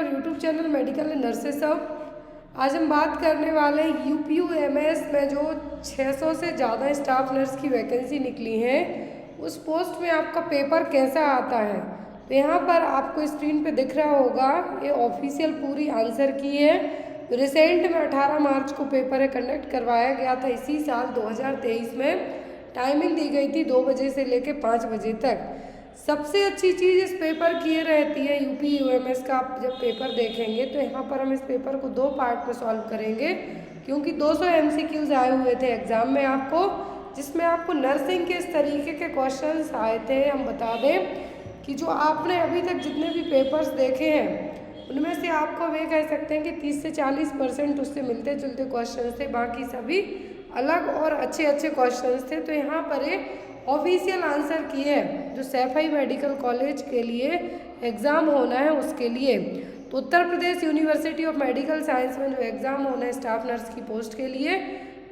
Our YouTube channel medical and nurses hub. आज हम बात करने वाले हैं यूपीयूएमएस में जो 600 से ज़्यादा स्टाफ नर्स की वैकेंसी निकली है, उस पोस्ट में आपका पेपर कैसा आता है। तो यहाँ पर आपको स्क्रीन पे दिख रहा होगा, ये ऑफिशियल पूरी आंसर की है। रिसेंट में 18 मार्च को पेपर कंडक्ट करवाया गया था इसी साल 2023 में। टाइमिंग दी गई थी 2 बजे से लेकर 5 बजे तक। सबसे अच्छी चीज़ इस पेपर की ये रहती है, यूपीयूएमएस का आप जब पेपर देखेंगे तो यहाँ पर हम इस पेपर को 2 पार्ट में सॉल्व करेंगे, क्योंकि 200 एमसीक्यूज आए हुए थे एग्ज़ाम में आपको, जिसमें आपको नर्सिंग के इस तरीके के क्वेश्चंस आए थे। हम बता दें कि जो आपने अभी तक जितने भी पेपर्स देखे हैं उनमें से आपको वे कह सकते हैं कि 30 से 40% उससे मिलते जुलते क्वेश्चन थे, बाकी सभी अलग और अच्छे अच्छे क्वेश्चंस थे। तो यहाँ पर एक ऑफिशियल आंसर की है जो सैफई मेडिकल कॉलेज के लिए एग्ज़ाम होना है उसके लिए। तो Uttar Pradesh university of medical science में जो एग्ज़ाम होना है स्टाफ नर्स की पोस्ट के लिए,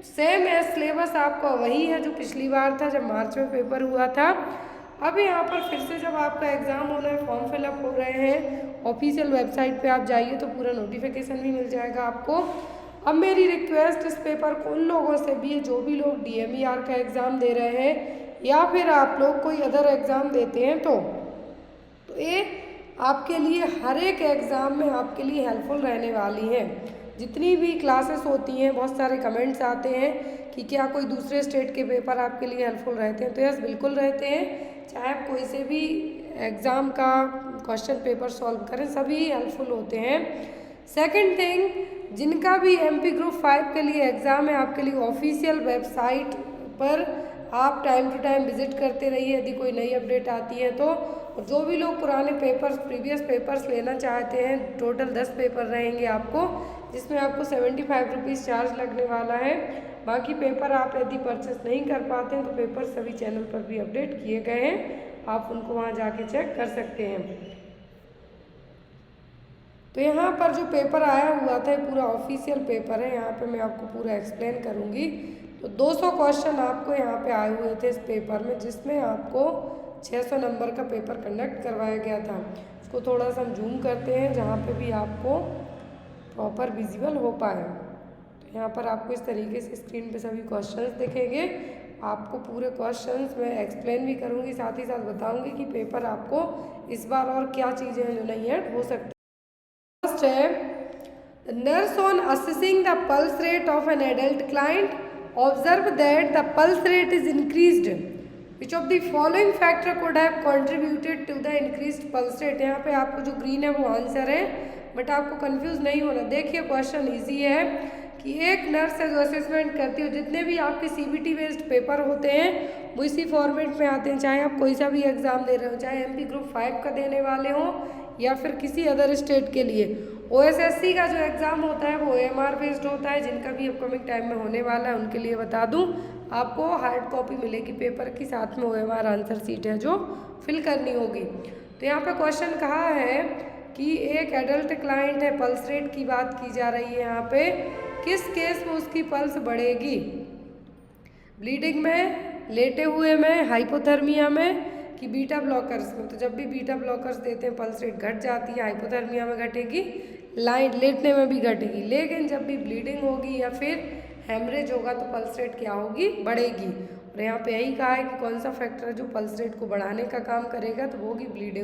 सेम है सिलेबस आपका वही है जो पिछली बार था जब मार्च में पेपर हुआ था। अब यहाँ पर फिर से जब आपका एग्ज़ाम होना है, फॉर्म फिलअप हो रहे हैं, ऑफिशियल वेबसाइट पे आप जाइए तो पूरा नोटिफिकेशन भी मिल जाएगा आपको। अब मेरी रिक्वेस्ट इस पेपर को उन लोगों से भी है जो भी लोग डीएमईआर का एग्ज़ाम दे रहे हैं या फिर आप लोग कोई अदर एग्ज़ाम देते हैं, तो ये आपके लिए हर एक एग्ज़ाम में आपके लिए हेल्पफुल रहने वाली है। जितनी भी क्लासेस होती हैं, बहुत सारे कमेंट्स आते हैं कि क्या कोई दूसरे स्टेट के पेपर आपके लिए हेल्पफुल रहते हैं, तो यस बिल्कुल रहते हैं। चाहे आप कोई से भी एग्ज़ाम का क्वेश्चन पेपर सॉल्व करें, सभी हेल्पफुल होते हैं। सेकंड थिंग, जिनका भी एमपी ग्रुप 5 के लिए एग्ज़ाम है, आपके लिए ऑफिशियल वेबसाइट पर आप टाइम टू टाइम विजिट करते रहिए यदि कोई नई अपडेट आती है तो। और जो भी लोग पुराने पेपर्स, प्रीवियस पेपर्स लेना चाहते हैं, टोटल 10 पेपर रहेंगे आपको, जिसमें आपको 75 रुपीज़ चार्ज लगने वाला है। बाकी पेपर आप यदि परचेस नहीं कर पाते हैं तो पेपर सभी चैनल पर भी अपडेट किए गए हैं, आप उनको वहाँ जाके चेक कर सकते हैं। तो यहाँ पर जो पेपर आया हुआ था पूरा ऑफिशियल पेपर है, यहाँ पे मैं आपको पूरा एक्सप्लेन करूँगी। तो 200 क्वेश्चन आपको यहाँ पे आए हुए थे इस पेपर में, जिसमें आपको 600 नंबर का पेपर कंडक्ट करवाया गया था। इसको थोड़ा सा हम जूम करते हैं जहाँ पे भी आपको प्रॉपर विजिबल हो पाए। तो यहाँ पर आपको इस तरीके से स्क्रीन पे सभी क्वेश्चंस दिखेंगे। आपको पूरे क्वेश्चंस मैं एक्सप्लेन भी करूँगी, साथ ही साथ बताऊँगी कि पेपर आपको इस बार और क्या चीज़ें हैं जो नहीं ऐड हो सकती। फर्स्ट है, nurse on assessing the pulse rate of an adult client observe that the pulse rate is increased. Which of the following factor could have contributed to the increased pulse rate? यहाँ पे आपको जो green है वो answer है, but आपको confuse नहीं होना। देखिए क्वेश्चन इजी है कि एक नर्स है जो असेसमेंट करती है, जितने भी आपके सीबीटी बेस्ड पेपर होते हैं वो इसी फॉर्मेट में आते हैं, चाहे आप कोई सा भी एग्ज़ाम दे रहे हो, चाहे एमपी ग्रुप 5 का देने वाले हो या फिर किसी अदर स्टेट के लिए। ओएसएससी का जो एग्ज़ाम होता है वो ओएमआर बेस्ड होता है, जिनका भी अपकमिंग टाइम में होने वाला है उनके लिए बता दूं, आपको हार्ड कॉपी मिलेगी पेपर की, साथ में ओएमआर आंसर सीट है जो फिल करनी होगी। तो यहाँ पे क्वेश्चन कहा है कि एक एडल्ट क्लाइंट है, पल्स रेट की बात की जा रही है यहाँ पे, किस केस में उसकी पल्स बढ़ेगी? ब्लीडिंग में, लेटे हुए में, हाइपोथर्मिया में कि बीटा ब्लॉकर्स में? तो जब भी बीटा ब्लॉकर्स देते हैं पल्स रेट घट जाती है, हाइपोथर्मिया में घटेगी, लेटने में भी घटेगी। लेकिन जब भी ब्लीडिंग होगी या फिर हेमरेज होगा तो पल्स रेट क्या होगी? बढ़ेगी। और यहाँ पे यही कहा है कि कौन सा फैक्टर है जो पल्स रेट को बढ़ाने का काम करेगा, तो वो होगी bleeding.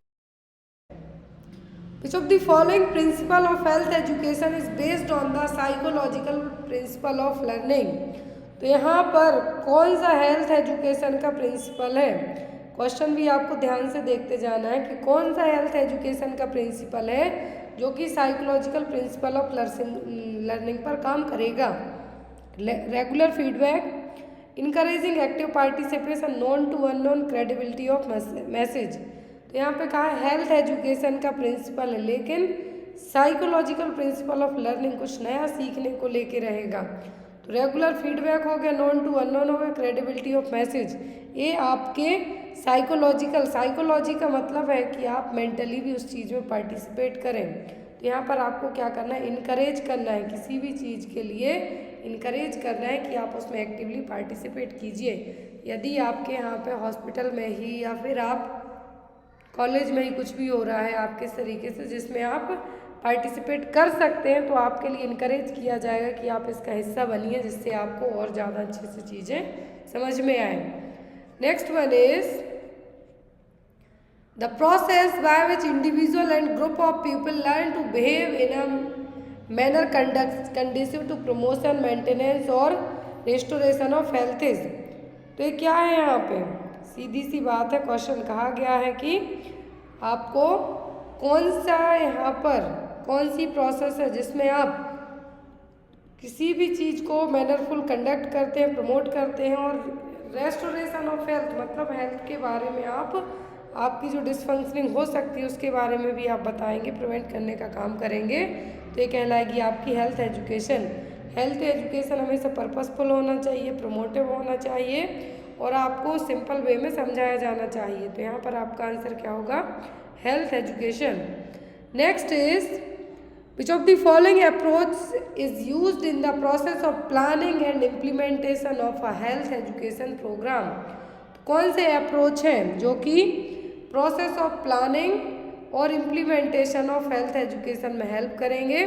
Which of the following principle of health education is based on the psychological principle of learning? तो यहाँ पर कौन सा हेल्थ एजुकेशन का प्रिंसिपल है? क्वेश्चन भी आपको ध्यान से देखते जाना है कि कौन सा हेल्थ एजुकेशन का प्रिंसिपल है जो कि साइकोलॉजिकल प्रिंसिपल ऑफ लर्निंग पर काम करेगा। Regular feedback, encouraging active participation, known to unknown, credibility of message. तो यहाँ पे कहा है हेल्थ एजुकेशन का प्रिंसिपल है, लेकिन साइकोलॉजिकल प्रिंसिपल ऑफ लर्निंग कुछ नया सीखने को लेके रहेगा। तो रेगुलर फीडबैक हो गया, नॉन टू अननोन हो गया, क्रेडिबिलिटी ऑफ मैसेज, ये आपके साइकोलॉजी का मतलब है कि आप मेंटली भी उस चीज़ में पार्टिसिपेट करें। तो यहाँ पर आपको क्या करना है? इनकरेज करना है, किसी भी चीज़ के लिए इनकरेज करना है कि आप उसमें एक्टिवली पार्टिसिपेट कीजिए। यदि आपके यहाँ पे हॉस्पिटल में ही या फिर आप कॉलेज में ही कुछ भी हो रहा है आप किस तरीके से जिसमें आप पार्टिसिपेट कर सकते हैं, तो आपके लिए इनकरेज किया जाएगा कि आप इसका हिस्सा बनिए, जिससे आपको और ज़्यादा अच्छे से चीज़ें समझ में आए। Next one is the process by which individual and group of people learn to behave in a manner conducive to promotion, maintenance और रेस्टोरेशन ऑफ हेल्थ इज। तो ये क्या है, यहाँ पे सीधी सी बात है, क्वेश्चन कहा गया है कि आपको कौन सा यहाँ पर कौन सी प्रोसेस है जिसमें आप किसी भी चीज़ को मैनरफुल कंडक्ट करते हैं, प्रमोट करते हैं, और रेस्टोरेशन ऑफ हेल्थ मतलब हेल्थ के बारे में आप आपकी जो डिसफंक्शनिंग हो सकती है उसके बारे में भी आप बताएंगे, प्रिवेंट करने का काम करेंगे। तो ये कहलाएगी आपकी हेल्थ एजुकेशन। हेल्थ एजुकेशन हमेशा पर्पसफुल होना चाहिए, प्रमोटिव होना चाहिए, और आपको सिंपल वे में समझाया जाना चाहिए। तो यहाँ पर आपका आंसर क्या होगा, health education. Next is which of the following approach is used in the process of planning and implementation of a health education programme. कौन से अप्रोच हैं जो कि प्रोसेस ऑफ प्लानिंग और इम्प्लीमेंटेशन ऑफ हेल्थ एजुकेशन में help करेंगे?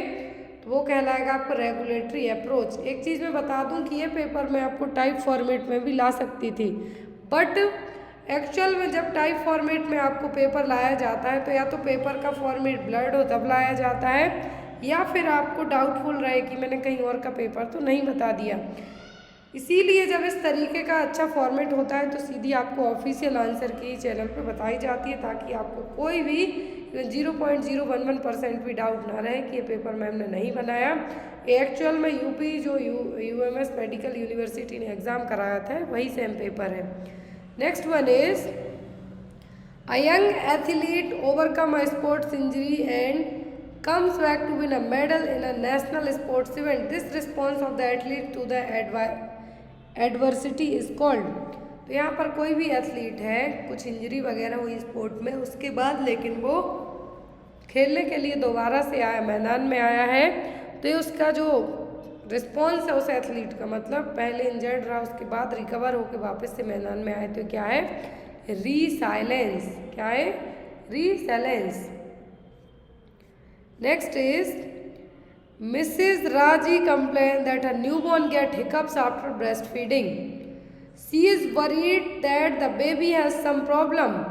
तो वो कहलाएगा आपको रेगुलेटरी अप्रोच। एक चीज़ मैं बता दूं कि ये पेपर मैं आपको टाइप फॉर्मेट में भी ला सकती थी, बट एक्चुअल में जब टाइप फॉर्मेट में आपको पेपर लाया जाता है तो या तो पेपर का फॉर्मेट ब्लर्ड हो तब लाया जाता है, या फिर आपको डाउटफुल रहे कि मैंने कहीं और का पेपर तो नहीं बता दिया। इसीलिए जब इस तरीके का अच्छा फॉर्मेट होता है तो सीधी आपको ऑफिशियल आंसर की चैनल पे बताई जाती है, ताकि आपको कोई भी 0.011% भी डाउट ना रहे कि ये पेपर मैम ने नहीं बनाया। एक्चुअल में यूपी जो यूएमएस मेडिकल यूनिवर्सिटी ने एग्ज़ाम कराया था वही सेम पेपर है। Next one is a young athlete overcome a sports injury and comes back to win a medal in a national sports event. This response of the athlete to the adversity is called। तो यहाँ पर कोई भी athlete है, कुछ injury वगैरह हुई sport में, उसके बाद लेकिन वो खेलने के लिए दोबारा से आया, मैदान में आया है, तो ये उसका जो रिस्पॉन्स है उस एथलीट का, मतलब पहले इंजर्ड रहा उसके बाद रिकवर होकर वापस से मैदान में आए, तो क्या है, रीसाइलेंस। क्या है, रीसाइलेंस। Next is Mrs. Raji complained that her newborn get hiccups after breastfeeding. She is worried that the baby has some problem.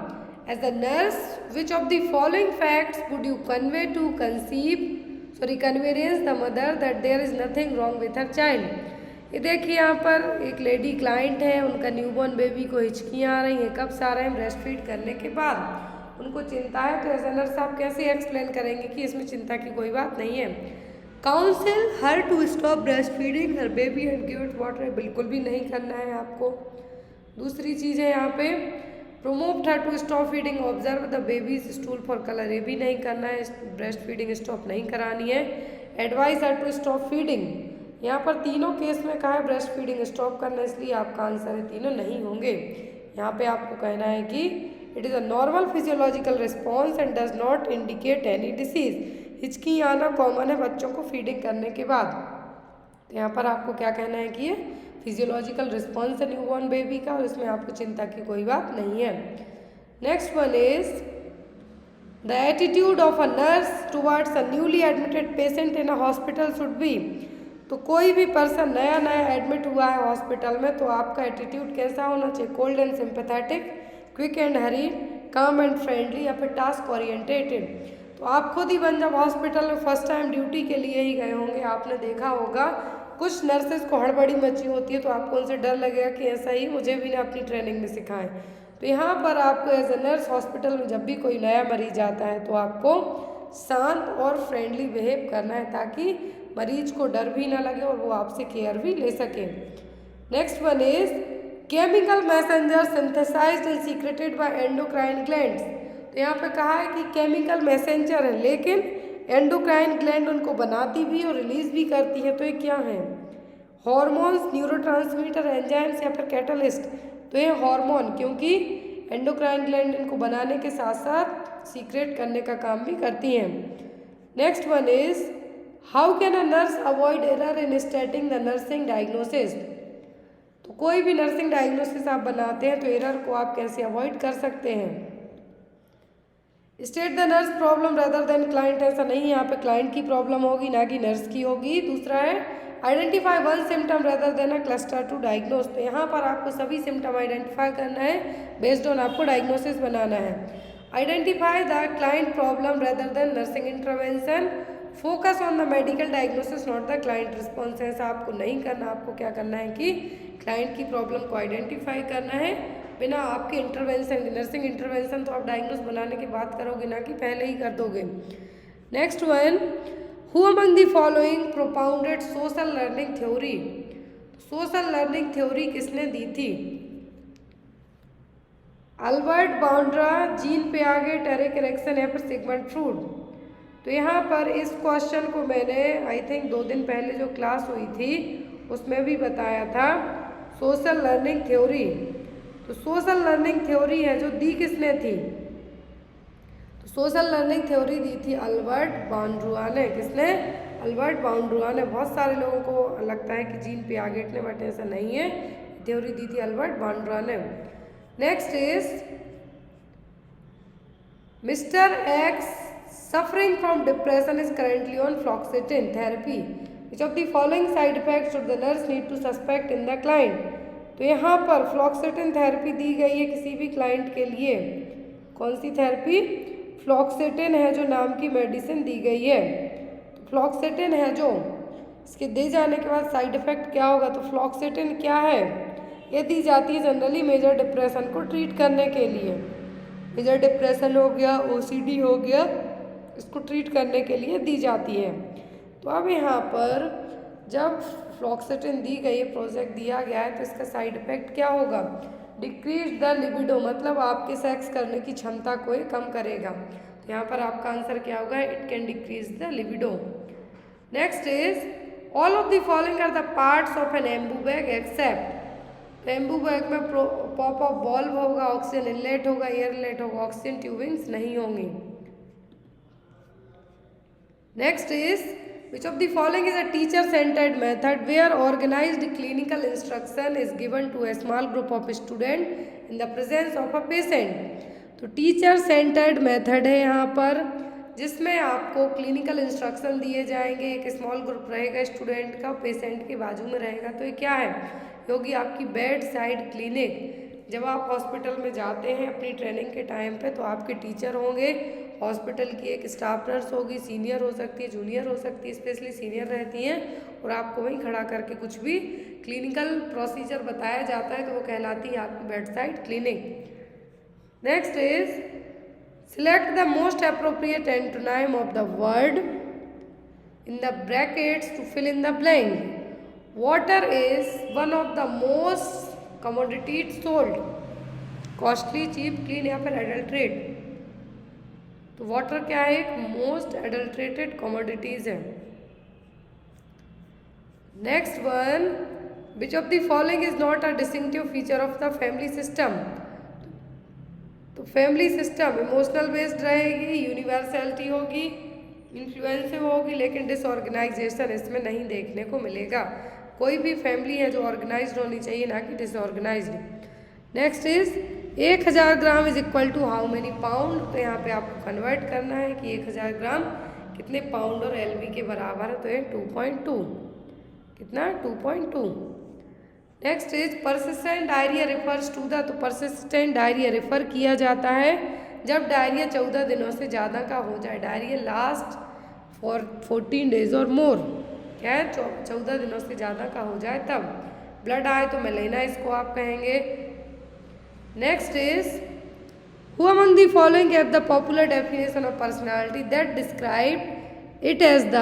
As a nurse, which of the following facts would you convey to convenience the mother that there is nothing wrong with her child? ये देखिए यहाँ पर एक lady client है, उनका newborn baby को हिचकियाँ आ रही हैं, कब्स आ रहे हैं ब्रेस्ट फीड करने के बाद, उनको चिंता है। तो एज ए नर्स आप कैसे एक्सप्लेन करेंगे कि इसमें चिंता की कोई बात नहीं है। Counsel her to stop breast feeding her baby and give it water, बिल्कुल भी नहीं करना है आपको। दूसरी चीज़ है यहाँ पे promote her to stop feeding, observe the baby's stool for colour, ये भी नहीं करना है, ब्रेस्ट फीडिंग स्टॉप नहीं करानी है। Advice her to stop feeding, यहाँ पर तीनों केस में कहा है ब्रेस्ट फीडिंग स्टॉप करना, इसलिए आपका आंसर है तीनों नहीं होंगे। यहाँ पे आपको कहना है कि it is a normal physiological response and does not indicate any disease. हिचकी आना कॉमन है बच्चों को फीडिंग करने के बाद, तो यहाँ पर आपको क्या कहना है कि ये फिजियोलॉजिकल रिस्पॉन्स है न्यूबॉर्न बेबी का, और इसमें आपको चिंता की कोई बात नहीं है। Next one is the attitude of a nurse towards a newly admitted patient in a hospital should be. तो कोई भी पर्सन नया नया एडमिट हुआ है हॉस्पिटल में, तो आपका एटीट्यूड कैसा होना चाहिए, cold and sympathetic, quick and hurry, calm and friendly, या फिर टास्क ओरिएंटेटेड। तो आप खुद ही जब हॉस्पिटल में फर्स्ट टाइम ड्यूटी के लिए ही गए होंगे, आपने देखा होगा कुछ नर्सेज को हड़बड़ी मची होती है, तो आपको उनसे डर लगेगा कि ऐसा ही मुझे भी ना अपनी ट्रेनिंग में सिखाएं। तो यहाँ पर आपको एज ए नर्स हॉस्पिटल में जब भी कोई नया मरीज आता है तो आपको शांत और फ्रेंडली बिहेव करना है, ताकि मरीज को डर भी ना लगे और वो आपसे केयर भी ले सके। Next one is chemical messenger synthesised and secreted by endocrine glands. तो यहाँ पे कहा है कि केमिकल मैसेंजर है, लेकिन एंडोक्राइन ग्लैंड उनको बनाती भी और रिलीज भी करती है। तो ये क्या है, हॉर्मोन्स, न्यूरोट्रांसमीटर, एंजाइम्स, या फिर कैटलिस्ट। तो ये हार्मोन, क्योंकि एंडोक्राइन ग्लैंड इनको बनाने के साथ साथ सीक्रेट करने का काम भी करती हैं। Next one is how can a nurse avoid error in starting the nursing diagnosis. तो कोई भी नर्सिंग डायग्नोसिस आप बनाते हैं तो एरर को आप कैसे अवॉइड कर सकते हैं। State the nurse problem rather then client, ऐसा नहीं है, यहाँ पे क्लाइंट की प्रॉब्लम होगी ना कि नर्स की होगी। दूसरा है identify one symptom rather than a cluster to diagnose, तो यहाँ पर आपको सभी सिम्टम आइडेंटिफाई करना है, बेस्ड ऑन आपको डायग्नोसिस बनाना है। Identify the client problem rather than nursing intervention, focus on the medical diagnosis not the client response, ऐसा आपको नहीं करना। आपको क्या करना है कि क्लाइंट की प्रॉब्लम को आइडेंटिफाई करना है बिना आपके इंटरवेंशन, नर्सिंग इंटरवेंशन तो आप डायग्नोस बनाने की बात करोगे ना कि पहले ही कर दोगे। Next one, who among the following propounded social learning theory, social learning theory किसने दी थी? अल्बर्ट बाउंड्रा, जीन पियागे, एरिक एरिक्सन या फिर सिगमंड फ्रूड। तो यहाँ पर इस क्वेश्चन को मैंने आई थिंक 2 दिन पहले जो क्लास हुई थी उसमें भी बताया था, सोशल लर्निंग थ्योरी। तो सोशल लर्निंग थ्योरी है जो दी किसने थी? तो सोशल लर्निंग थ्योरी दी थी अल्बर्ट बाउंड्रुआ ने। किसने? अल्बर्ट बाउंड्रुआ ने। बहुत सारे लोगों को लगता है कि जीन पियागेट ने, बट ऐसा नहीं है, थ्योरी दी थी अल्बर्ट बाउंड्रुआ ने। Next is mister x suffering from depression is currently on fluoxetine therapy, which of the following side effects should the nurse need to suspect in the client? तो यहाँ पर फ्लॉक्सेटिन therapy दी गई है किसी भी क्लाइंट के लिए। कौन सी थेरेपी? फ्लॉक्सेटिन है जो नाम की मेडिसिन दी गई है। तो फ्लॉक्सेटिन है जो, इसके दे जाने के बाद साइड इफेक्ट क्या होगा? तो फ्लॉक्सेटिन क्या है? ये दी जाती है जनरली मेजर डिप्रेशन को ट्रीट करने के लिए। मेजर डिप्रेशन हो गया, ओसीडी हो गया, इसको ट्रीट करने के लिए दी जाती है। तो अब यहाँ पर जब फ्लॉक्सेटिन दी गई है, प्रोजेक्ट दिया गया है, तो इसका साइड इफेक्ट क्या होगा? डिक्रीज द लिबिडो, मतलब आपके सेक्स करने की क्षमता को ये कम करेगा। तो यहाँ पर आपका आंसर क्या होगा? It can decrease the libido. Next is all of the following are the parts of an Ambu bag except. Ambu bag में पॉप ऑफ बॉल्व होगा, ऑक्सीजन इनलेट होगा, एयर इनलेट होगा, ऑक्सीजन ट्यूबिंग्स नहीं होंगी। Next is which of the following is a teacher-centered method where organized clinical instruction is given to a small group of students in the presence of a patient? तो teacher-centred method है यहाँ पर, जिसमें आपको clinical instruction दिए जाएंगे, एक small group रहेगा स्टूडेंट का, पेशेंट के बाजू में रहेगा। तो ये क्या है? होगी आपकी बेड साइड क्लिनिक। जब आप हॉस्पिटल में जाते हैं अपनी ट्रेनिंग के टाइम पे, तो आपके टीचर होंगे, हॉस्पिटल की एक स्टाफ नर्स होगी, सीनियर हो सकती है, जूनियर हो सकती है, स्पेशली सीनियर रहती हैं, और आपको वहीं खड़ा करके कुछ भी क्लिनिकल प्रोसीजर बताया जाता है, तो वो कहलाती है आपकी bed side clinic. Next is select the most appropriate antonym of the word in the brackets to fill in the blank. Water is one of the most commodities sold. Costly, cheap, clean या फिर adulterate. तो water क्या है? एक most adulterated commodities है। Next one, which of the following is not a distinctive feature of the family system. तो family system emotional based रहेगी, universality होगी, इन्फ्लुएंसिव होगी, लेकिन डिसऑर्गेनाइजेशन इसमें नहीं देखने को मिलेगा। कोई भी फैमिली है जो ऑर्गेनाइज्ड होनी चाहिए, ना कि disorganised. Next is 1000 gram is equal to how many pound. तो यहाँ पे आपको कन्वर्ट करना है कि 1000 ग्राम कितने पाउंड और एलवी के बराबर है। तो ये 2.2, कितना? 2.2। Next is persistent diarrhoea refers to the. तो परसिस्टेंट डायरिया रेफर किया जाता है जब डायरिया 14 दिनों से ज़्यादा का हो जाए। डायरिया लास्ट फॉर 14 डेज और मोर, क्या है? 14 दिनों से ज़्यादा का हो जाए तब। ब्लड आए तो मेलेना इसको आप कहेंगे। Next is who among the following have the popular definition of personality that describe it as the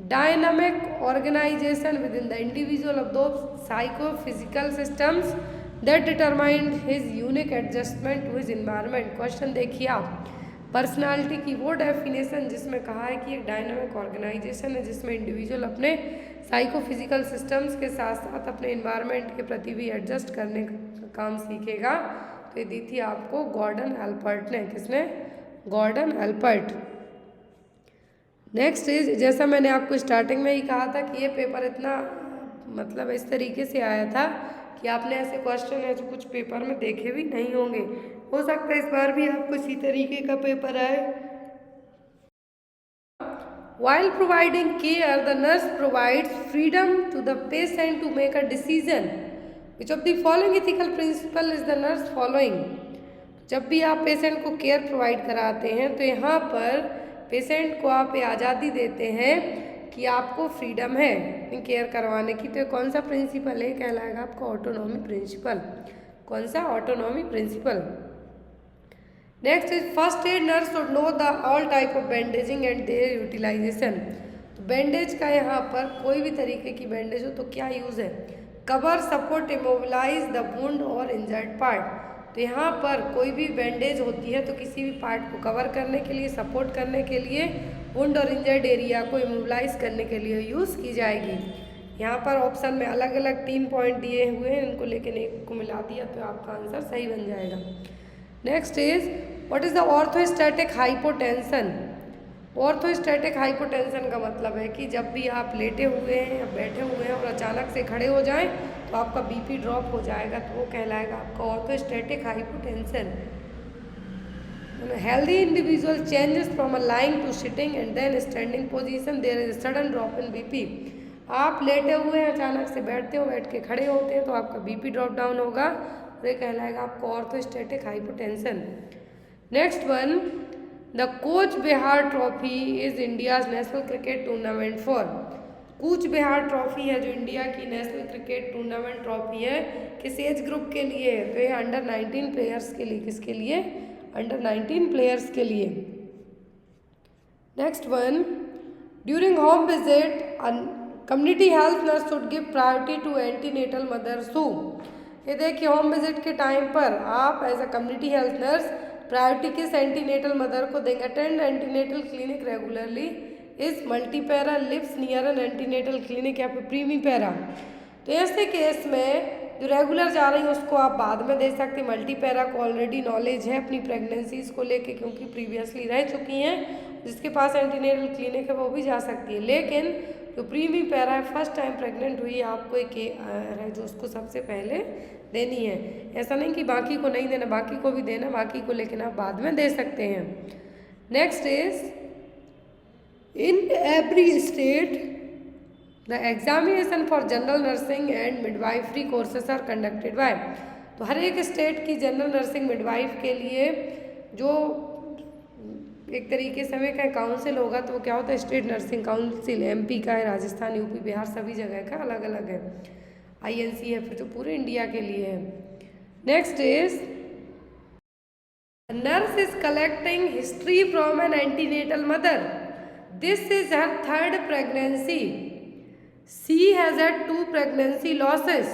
dynamic organization within the individual of those psychophysical systems that determine his unique adjustment to his environment. Question देखिए आप, personality की वो definition जिसमें कहा है कि एक dynamic organisation है जिसमें इंडिविजुअल अपने साइकोफिजिकल सिस्टम्स के साथ साथ अपने इन्वायरमेंट के प्रति भी एडजस्ट करने का काम सीखेगा। तो ये दी थी आपको गॉर्डन एल्पर्ट ने। किसने? गॉर्डन एल्पर्ट। नेक्स्ट इज, जैसा मैंने आपको स्टार्टिंग में ही कहा था कि ये पेपर इतना मतलब इस तरीके से आया था कि आपने ऐसे क्वेश्चन है जो कुछ पेपर में देखे भी नहीं होंगे। हो सकता है इस बार भी आपको इसी तरीके का पेपर आए। While providing care, the nurse provides freedom to the patient to make a decision. Which of the following ethical principle is the nurse following? जब भी आप पेशेंट को केयर प्रोवाइड कराते हैं तो यहाँ पर पेशेंट को आप ये आज़ादी देते हैं कि आपको फ्रीडम है अपनी केयर करवाने की। तो ये कौन सा प्रिंसिपल है? कहलाएगा आपका ऑटोनॉमी प्रिंसिपल। कौन सा? Autonomy principle. Next is first aid nurse should know the all type of bandaging and their utilisation. तो बैंडेज का यहाँ पर कोई भी तरीके की बैंडेज हो तो क्या यूज़ है? Cover, support, immobilise the wound और इंजर्ड पार्ट। तो यहाँ पर कोई भी बैंडेज होती है तो किसी भी पार्ट को कवर करने के लिए, सपोर्ट करने के लिए, वुंड और इंजर्ड एरिया को इमोबिलाइज करने के लिए यूज़ की जाएगी। यहाँ पर ऑप्शन में अलग अलग 3 पॉइंट दिए हुए हैं, इनको लेकिन एक को मिला दिया तो आपका आंसर सही बन जाएगा। Next is what is the orthostatic hypotension. Orthostatic hypotension का मतलब है कि जब भी आप लेटे हुए हैं या बैठे हुए हैं और अचानक से खड़े हो जाएं तो आपका बीपी ड्रॉप हो जाएगा, तो वो कहलाएगा आपका orthostatic hypotension. Healthy individual changes from a lying to sitting and then standing position, there is sudden drop in BP. आप लेटे हुए हैं, अचानक से बैठते हो, बैठ के खड़े होते हैं तो आपका बीपी ड्रॉप डाउन होगा, तो ये कहलाएगा आपको orthostatic hypotension. Next one, the Cooch Behar trophy is India's national cricket tournament for. Cooch Behar trophy है जो इंडिया की नेशनल क्रिकेट टूर्नामेंट ट्रॉफी है, किस एज ग्रुप के लिए है? तो ये अंडर 19 प्लेयर्स के लिए। किसके लिए? अंडर 19 प्लेयर्स के लिए। Next one, during home visit community health nurse should give priority to antenatal mothers who. ये देखिए होम विजिट के टाइम पर आप as a community health nurse priority किस एंटीनेटल मदर को देंगे? Attend antenatal clinic regularly, is multipara lives near an antenatal clinic या फिर प्रीमीपैरा। तो ऐसे केस में जो रेगुलर जा रही है उसको आप बाद में दे सकते हैं। मल्टीपैरा को ऑलरेडी नॉलेज है अपनी प्रेगनेंसीज को लेके क्योंकि प्रीवियसली रह चुकी हैं, जिसके पास एंटीनेटल क्लिनिक है वो भी जा सकती है। लेकिन जो प्रीमीपैरा है, फर्स्ट टाइम प्रेग्नेंट हुई है, आपको एक है जो उसको सबसे पहले देनी है। ऐसा नहीं कि बाकी को नहीं देना, बाकी को भी देना, बाकी को लेकिन आप बाद में दे सकते हैं। Next is in every state the examination for general nursing and midwifery courses are conducted by. तो हर एक स्टेट की जनरल नर्सिंग मिडवाइफ के लिए जो एक तरीके से हमें काउंसिल होगा तो वो क्या होता है? State nursing council. एमपी का है, राजस्थान, यूपी, बिहार सभी जगह का अलग अलग है। आईएनसी है फिर जो पूरे इंडिया के लिए है। Next is nurse is collecting history from an antenatal mother, this is her third pregnancy, she has had 2 pregnancy losses,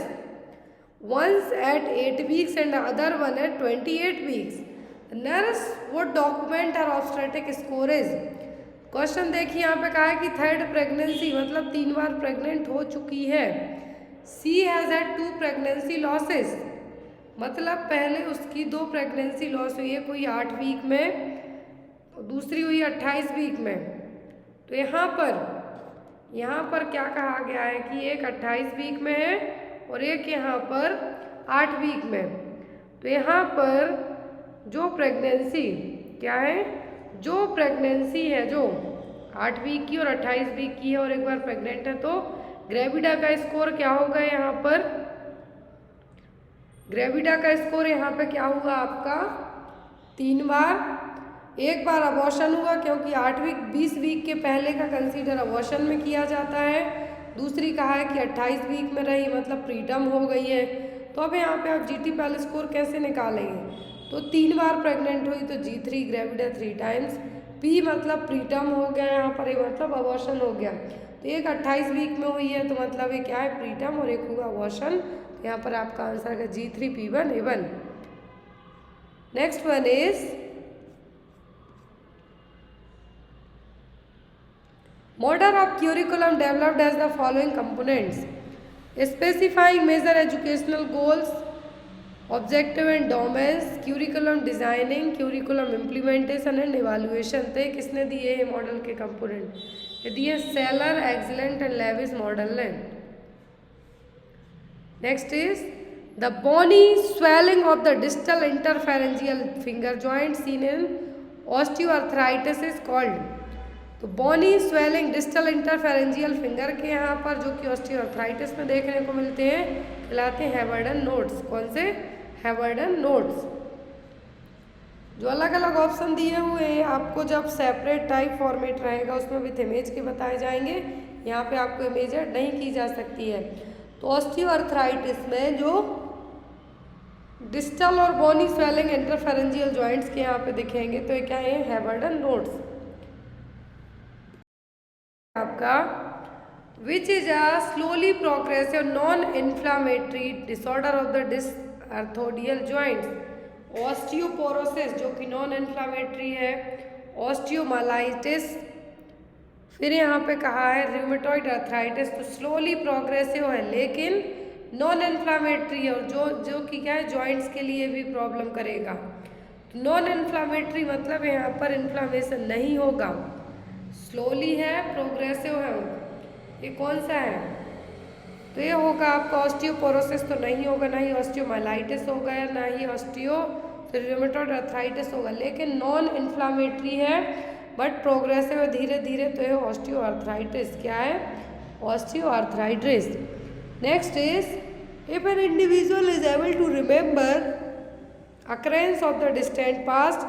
once at 8 weeks and the other one at 28 weeks. Nurse would document her obstetric scoreage. Question देखिए यहाँ पे कहा है कि third pregnancy मतलब 3 बार pregnant हो चुकी है। She has had 2 pregnancy losses मतलब पहले उसकी 2 प्रेगनेंसी लॉस हुई है, कोई 8 वीक में, दूसरी हुई 28 वीक में। तो यहाँ पर क्या कहा गया है कि एक 28 वीक में है और एक यहाँ पर 8 वीक में। तो यहाँ पर जो प्रेगनेंसी क्या है? जो प्रेगनेंसी है जो 8 वीक की और 28 वीक की है और एक बार प्रेग्नेंट है, तो ग्रेविडा का स्कोर क्या होगा? यहाँ पर ग्रेविडा का स्कोर यहाँ पे क्या हुआ आपका? 3 बार। एक बार अबॉर्शन हुआ क्योंकि 8 वीक 20 वीक के पहले का कंसीडर अबॉर्शन में किया जाता है। दूसरी कहा है कि 28 वीक में रही मतलब प्रीटर्म हो गई है। तो अब यहाँ पे आप जीटी पहले स्कोर कैसे निकालेंगे? तो 3 बार प्रेग्नेंट हुई तो G3 ग्रेविडा 3 टाइम्स, P मतलब प्रीटर्म हो गया, यहाँ पर ये मतलब अबॉर्शन हो गया। तो एक 28 वीक में हुई है तो मतलब ये क्या है? प्रीटर्म, और एक हुआ अबॉर्शन। तो यहाँ पर आपका आंसर है G3 P1 A1। Next one is model of curriculum developed as the following components: specifying major educational goals, objective and domains, curriculum designing, curriculum implementation and evaluation। तो ये किसने दिए हैं मॉडल के कंपोनेंट? ये दिए sellar, excellent and Lewis model ने। Next is the bony swelling of the distal interphalangeal finger joint seen in osteoarthritis is called. तो bony swelling distal interphalangeal finger के यहाँ पर जो कि ऑस्टियोआर्थराइटिस में देखने को मिलते हैं कहलाते हैं हैवर्डन नोड्स। कौन से? हैवर्डन नोड्स। जो अलग अलग ऑप्शन दिए हुए हैं आपको जब सेपरेट टाइप फॉर्मेट रहेगा उसमें विथ इमेज के बताए जाएंगे, यहाँ पे आपको इमेज ऐड नहीं की जा सकती है। तो ऑस्टियोआर्थराइटिस में जो डिस्टल और बोनी स्वेलिंग इंटरफेरेंजियल जॉइंट्स के यहाँ पे दिखेंगे तो ये क्या है? Heberden nodes. आपका which is a slowly progressive non inflammatory disorder of the diarthrodial joints. Osteoporosis जो कि नॉन इन्फ्लामेटरी है, ऑस्टियोमालाइटिस, फिर यहाँ पे कहा है रूमेटॉइड अर्थराइटिस। तो स्लोली प्रोग्रेसिव है लेकिन नॉन इन्फ्लामेटरी है और जो कि क्या है? जॉइंट्स के लिए भी प्रॉब्लम करेगा। तो नॉन इन्फ्लामेटरी मतलब यहाँ पर इन्फ्लामेशन नहीं होगा, स्लोली है, प्रोग्रेसिव है। ये कौन सा है? तो ये होगा आपका ऑस्टियोपोरोसिस तो नहीं होगा, ना ही ऑस्टियोमाइलाइटिस होगा, ना ही रूमेटॉइड अर्थराइटिस होगा, लेकिन नॉन इन्फ्लामेटरी है बट प्रोग्रेसिव है धीरे धीरे, तो ये ऑस्टियोआर्थराइटिस। क्या है? Osteoarthritis. Next is if an individual is able to remember occurrence of the distant past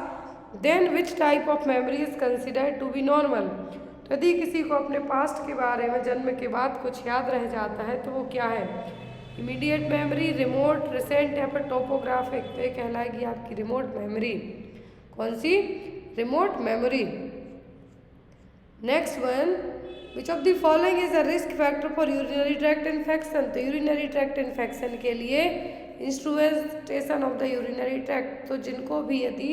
then which type of memory is considered to be normal। तो यदि किसी को अपने पास्ट के बारे में जन्म के बाद कुछ याद रह जाता है तो वो क्या है? इमीडिएट मेमोरी, रिमोट, रिसेंट या फिर टोपोग्राफिक। तो ये कहलाएगी आपकी रिमोट मेमोरी। कौन सी? Remote memory. Next one, which of the following is a risk factor for urinary tract infection. तो यूरिनरी ट्रैक्ट इन्फेक्शन के लिए instrumentation of the urinary tract, तो जिनको भी यदि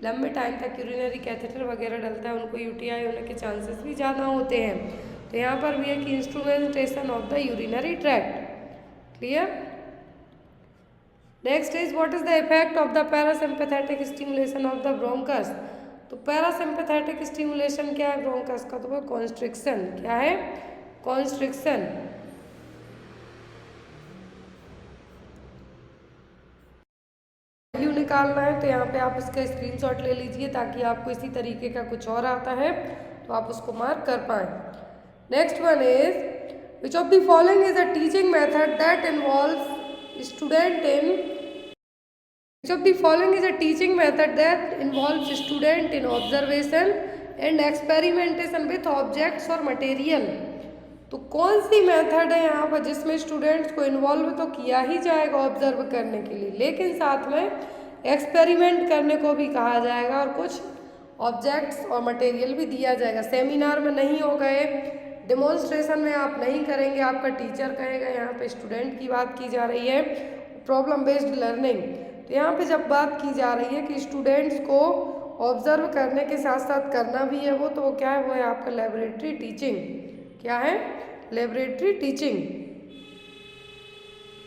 लंबे टाइम तक यूरिनरी कैथेटर वगैरह डलता है उनको यूटीआई होने के चांसेस भी ज़्यादा होते हैं। तो यहाँ पर भी है कि instrumentation of the urinary tract. Clear? Next is what is the effect of the parasympathetic stimulation of the bronchus. तो पैरासिम्पैथेटिक स्टिमुलेशन क्या है ब्रोंकस का? तो वो कॉन्स्ट्रिक्शन। क्या है? कॉन्स्ट्रिक्शन। वैल्यू निकालना है तो यहाँ पे आप इसका स्क्रीनशॉट ले लीजिए ताकि आपको इसी तरीके का कुछ और आता है तो आप उसको मार्क कर पाएँ। Next one is which of the following is a teaching method that involves student in which of the following is a teaching method that involves student in observation and experimentation with objects और material. तो कौन सी method है यहाँ पर जिसमें students को involve तो किया ही जाएगा ऑब्जर्व करने के लिए, लेकिन साथ में एक्सपेरिमेंट करने को भी कहा जाएगा और कुछ ऑब्जेक्ट्स और मटेरियल भी दिया जाएगा। सेमिनार में नहीं होगा, डेमोन्स्ट्रेशन में आप नहीं करेंगे, आपका टीचर कहेगा। यहाँ पे स्टूडेंट की बात की जा रही है, प्रॉब्लम बेस्ड लर्निंग। तो यहाँ पे जब बात की जा रही है कि स्टूडेंट्स को ऑब्जर्व करने के साथ साथ करना भी है वो, तो वो क्या है? वो है आपका लेबोरेटरी टीचिंग। क्या है? Laboratory teaching.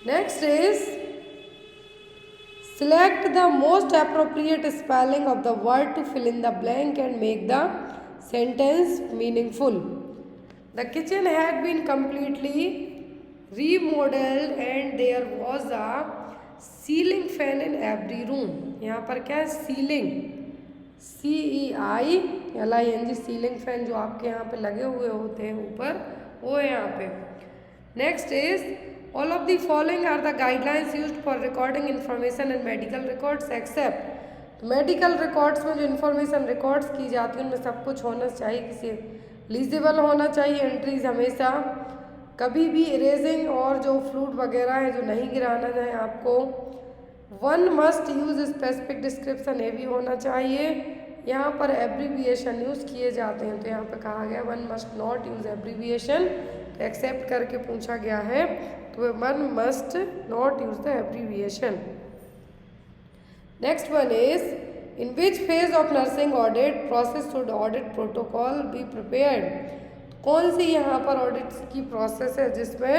Next is select the most appropriate spelling of the word to fill in the blank and make the sentence meaningful. The kitchen had been completely remodeled and there was a ceiling fan in every room। यहाँ पर क्या है? Ceiling, CEILING, ceiling fan जो आपके यहाँ पे लगे हुए होते हैं ऊपर, वो है यहाँ पे। Next is all of the following are the guidelines used for recording information in medical records except. Medical records में जो इन्फॉर्मेशन रिकॉर्ड्स की जाती है उनमें सब कुछ होना चाहिए, किसी लीजिबल होना चाहिए। एंट्रीज हमेशा कभी भी इरेजिंग और जो फ्लूड वगैरह है जो नहीं गिराना है आपको। One must use specific description, ये भी होना चाहिए। यहाँ पर एब्रीविएशन यूज़ किए जाते हैं तो यहाँ पे कहा गया one must not use abbreviation, तो एक्सेप्ट करके पूछा गया है तो one must not use the abbreviation. Next one is in which phase of nursing audit process should audit protocol be prepared. कौन सी यहाँ पर ऑडिट की प्रोसेस है जिसमें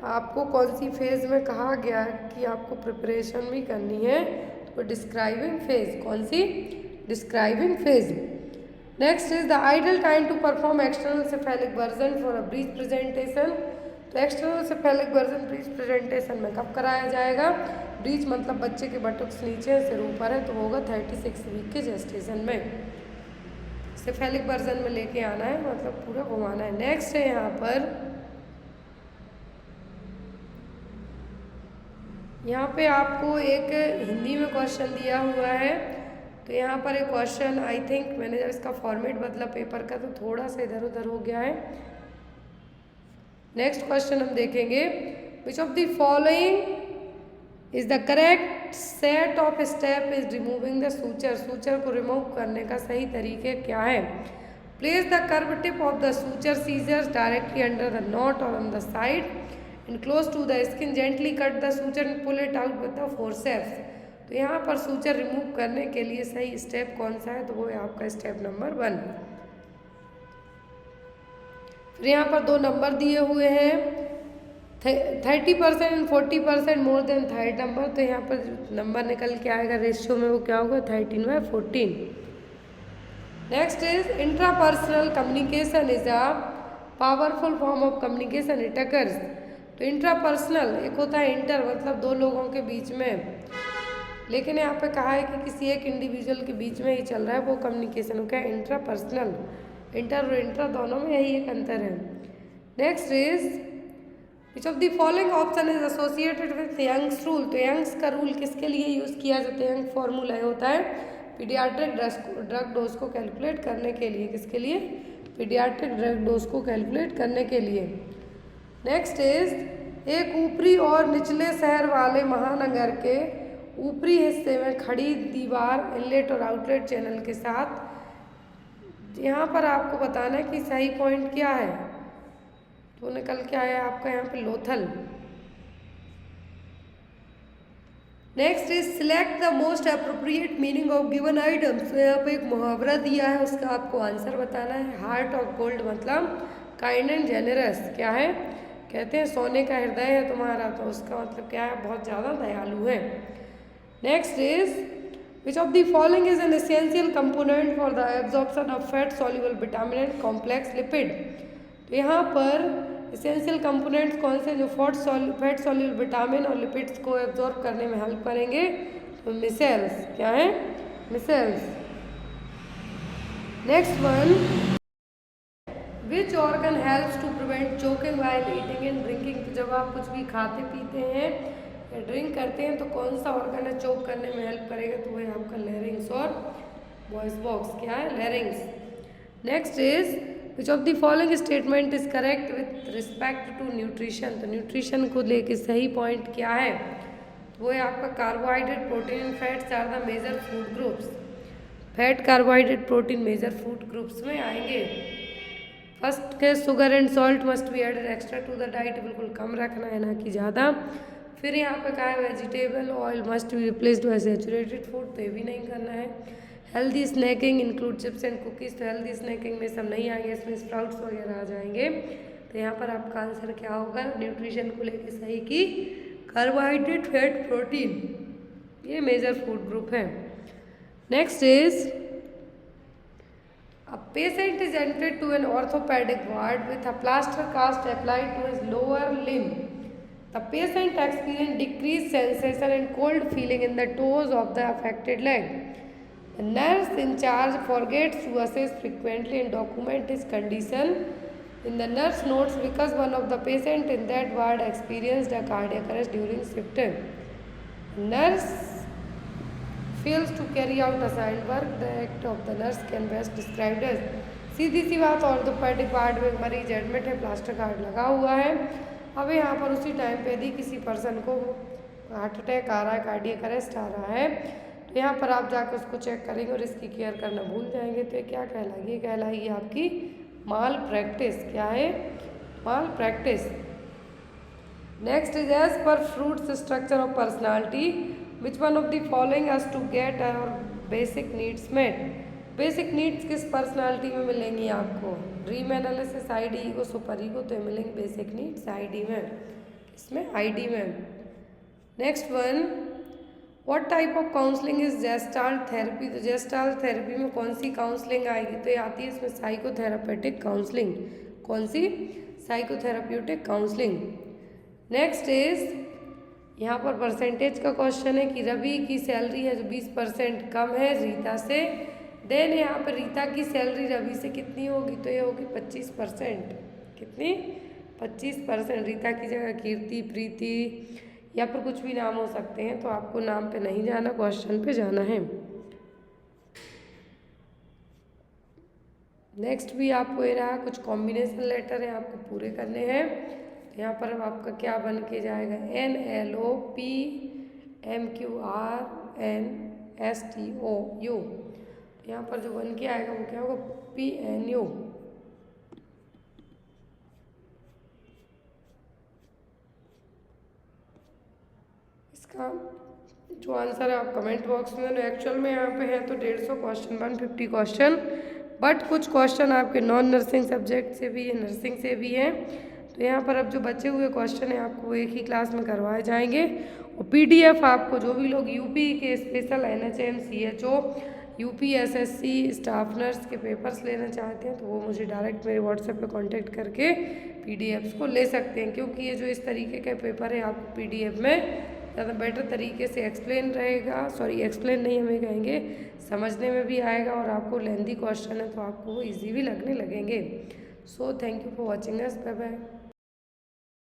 आपको कौन सी फेज में कहा गया है कि आपको प्रिपरेशन भी करनी है? तो डिस्क्राइबिंग फेज। कौन सी? Describing phase. Next is the ideal time to perform external cephalic version for a brief presentation. तो external cephalic version breech presentation में कब कराया जाएगा? ब्रीच मतलब बच्चे के बटुक्स नीचे सिर ऊपर है, तो होगा 36 वीक के जेस्टेशन में। सेफेलिक वर्जन में लेके आना है, मतलब पूरा घुमाना है। नेक्स्ट है यहाँ पे आपको एक हिंदी में क्वेश्चन दिया हुआ है। तो यहाँ पर एक क्वेश्चन, आई थिंक मैंने जब इसका फॉर्मेट बदला पेपर का तो थोड़ा सा इधर उधर हो गया है। नेक्स्ट क्वेश्चन हम देखेंगे, which of the following is the correct set of step is removing the suture. Suture को रिमूव करने का सही तरीके क्या है? Place the curve tip of the suture scissors directly under the knot और on the side and close to the skin, gently cut the suture and pull it out with the forceps। तो यहाँ पर suture remove करने के लिए सही step कौन सा है? तो वो है आपका स्टेप नंबर 1। फिर यहाँ पर 2 नंबर दिए हुए हैं, 30% and 40% more than third number. तो यहाँ पर नंबर निकल के आएगा रेशियो में, वो क्या होगा? 13/14। Next is intrapersonal communication is a powerful form of communication it occurs. तो इंट्रापर्सनल एक होता है इंटर, मतलब 2 लोगों के बीच में, लेकिन यहाँ पे कहा है कि किसी एक इंडिविजुअल के बीच में ही चल रहा है, वो कम्युनिकेशन क्या है? इंट्रापर्सनल। इंटर और इंट्रा दोनों में यही एक अंतर है। Next is which of the following option is associated with Young's rule. तो यंग्स का रूल किसके लिए यूज़ किया जाता है? यंग फॉर्मूला होता है पीडियाट्रिक ड्रग डोज को कैलकुलेट करने के लिए। किसके लिए? पीडियाट्रिक ड्रग डोज को कैलकुलेट करने के लिए। नेक्स्ट इज एक ऊपरी और निचले शहर वाले महानगर के ऊपरी हिस्से में खड़ी दीवार इनलेट और आउटलेट चैनल के साथ। यहाँ पर आपको बताना है कि सही पॉइंट क्या है। तो निकल के आया आपका यहाँ पे Lothal. Next is select the most appropriate meaning of given items. तो यहाँ पे एक मुहावरा दिया है, उसका आपको आंसर बताना है। हार्ट ऑफ गोल्ड मतलब काइंड एंड जेनरस। क्या है? कहते हैं सोने का हृदय है तुम्हारा, तो उसका मतलब क्या है? बहुत ज़्यादा दयालु है। Next is which of the following is an essential component for the absorption of fat soluble vitamin and complex lipid. तो यहाँ पर एसेंशियल कंपोनेंट्स कौन से जो फैट सॉल्युबल विटामिन और लिपिड्स को एब्जॉर्ब करने में हेल्प करेंगे? तो मिसेल्स। क्या है? Micelles. Next one, which organ helps to prevent choking while eating and drinking. तो जब आप कुछ भी खाते पीते हैं या ड्रिंक करते हैं तो कौन सा ऑर्गन है चोक करने में हेल्प करेगा? तो वह आपका लैरिंग्स और वॉइस बॉक्स। क्या है? Larynx. Next is which of the following statement is correct with respect to nutrition. तो न्यूट्रिशन को लेके सही पॉइंट क्या है? तो वो है आपका carbohydrate, protein and fats are the major food groups. Fat, carbohydrate, protein major food groups में आएंगे। फर्स्ट के sugar and salt must be added extra to the diet, बिल्कुल कम रखना है ना कि ज़्यादा। फिर यहाँ पे कहा है vegetable oil must be replaced by saturated food, तो ये भी नहीं करना है। Healthy snacking include chips and cookies. तो हेल्दी स्नैकिंग में सब नहीं आएंगे, इसमें स्प्राउट्स वगैरह आ जाएंगे। तो यहाँ पर आपका आंसर क्या होगा न्यूट्रिशन को लेके सही की कार्बोहाइड्रेट, फैट, प्रोटीन, ये मेजर फूड ग्रुप है। Next is a patient is entered to an orthopedic ward with a plaster cast applied to his lower limb. The patient experienced decreased sensation and cold feeling in the toes of the affected leg. The nurse in charge forgets to assess frequently and document his condition in the nurse notes because one of the patient in that ward experienced a cardiac arrest during shift. Nurse fails to carry out assigned work. The act of the nurse can best described as। सीधी सी बात, orthopaedic ward में मरीज admit है, plaster card लगा हुआ है। अब यहाँ पर उसी टाइम पे यदि किसी पर्सन को हार्ट अटैक आ रहा है, कार्डियक अरेस्ट आ रहा है, तो यहाँ पर आप जाकर उसको चेक करेंगे और इसकी केयर करना भूल जाएंगे, तो ये क्या कहलाएगी? ये कहलाएगी आपकी माल प्रैक्टिस। क्या है? Malpractice. Next is as per Freud's structure of personality which one of the following has to get our basic needs met. Basic needs किस पर्सनालिटी में मिलेंगी आपको? Dream analysis, id, ego, super ego, तो मिलेंगे basic needs id में। इसमें id में। Next one, what type of counselling is gestalt therapy. तो जेस्टाल्ट थेरेपी में कौन सी काउंसलिंग आएगी? तो ये आती है इसमें साइकोथेरापेटिक काउंसलिंग। कौन सी? Psychotherapeutic counselling. नेक्स्ट इज यहाँ पर परसेंटेज का क्वेश्चन है कि रवि की सैलरी है जो 20% कम है रीता से। देन यहाँ पर रीता की सैलरी रवि से कितनी होगी, तो ये होगी 25%। कितनी? 25%। रीता की जगह कीर्ति, प्रीति या फिर कुछ भी नाम हो सकते हैं, तो आपको नाम पे नहीं जाना, क्वेश्चन पे जाना है। नेक्स्ट भी आपको ये रहा, कुछ कॉम्बिनेशन लेटर है आपको पूरे करने हैं। तो यहाँ पर अब आपका क्या बन के जाएगा, NLOPMQRNSTOU। यहाँ पर जो बन के आएगा वो क्या होगा, PNU। इसका जो आंसर है आप कमेंट बॉक्स में। एक्चुअल में यहाँ पे है तो 150 क्वेश्चन, 150 क्वेश्चन, बट कुछ क्वेश्चन आपके नॉन नर्सिंग सब्जेक्ट से भी है, नर्सिंग से भी हैं। तो यहाँ पर अब जो बचे हुए क्वेश्चन हैं आपको एक ही क्लास में करवाए जाएंगे। और PDF आपको जो भी लोग यूपी के special NHM CHO UPSSC staff nurse के पेपर्स लेना चाहते हैं तो वो मुझे डायरेक्ट मेरे व्हाट्सएप पे कांटेक्ट करके PDFs को ले सकते हैं, क्योंकि ये जो इस तरीके के पेपर है आपको PDF में ज़्यादा बेटर तरीके से एक्सप्लेन रहेगा। सॉरी, एक्सप्लेन नहीं हमें कहेंगे, समझने में भी आएगा और आपको लेंथी क्वेश्चन है तो आपको वो ईजी भी लगने लगेंगे। So thank you for watching us, bye bye.